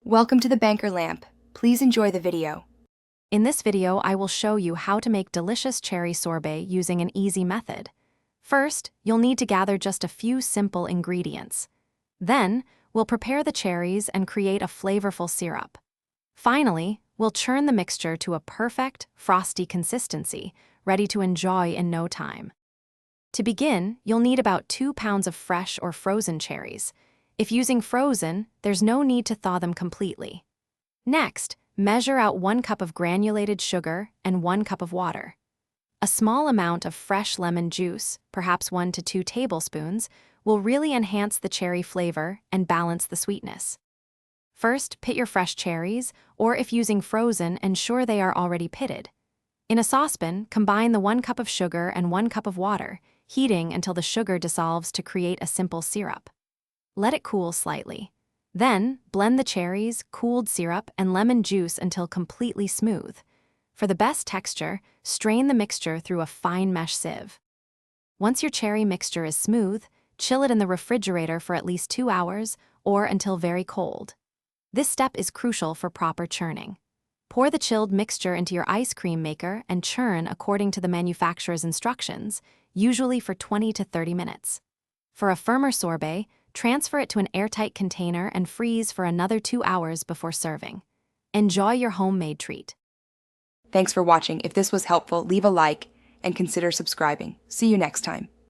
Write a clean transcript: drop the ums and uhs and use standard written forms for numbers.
Welcome to the Banker Lamp. Please enjoy the video. In this video, I will show you how to make delicious cherry sorbet using an easy method. First, you'll need to gather just a few simple ingredients. Then, we'll prepare the cherries and create a flavorful syrup. Finally, we'll churn the mixture to a perfect, frosty consistency, ready to enjoy in no time. To begin, you'll need about 2 pounds of fresh or frozen cherries. If using frozen, there's no need to thaw them completely. Next, measure out 1 cup of granulated sugar and 1 cup of water. A small amount of fresh lemon juice, perhaps 1 to 2 tablespoons, will really enhance the cherry flavor and balance the sweetness. First, pit your fresh cherries, or if using frozen, ensure they are already pitted. In a saucepan, combine the 1 cup of sugar and 1 cup of water, heating until the sugar dissolves to create a simple syrup. Let it cool slightly. Then, blend the cherries, cooled syrup, and lemon juice until completely smooth. For the best texture, strain the mixture through a fine mesh sieve. Once your cherry mixture is smooth, chill it in the refrigerator for at least 2 hours or until very cold. This step is crucial for proper churning. Pour the chilled mixture into your ice cream maker and churn according to the manufacturer's instructions, usually for 20 to 30 minutes. For a firmer sorbet, transfer it to an airtight container and freeze for another 2 hours before serving. Enjoy your homemade treat. Thanks for watching. If this was helpful, leave a like and consider subscribing. See you next time.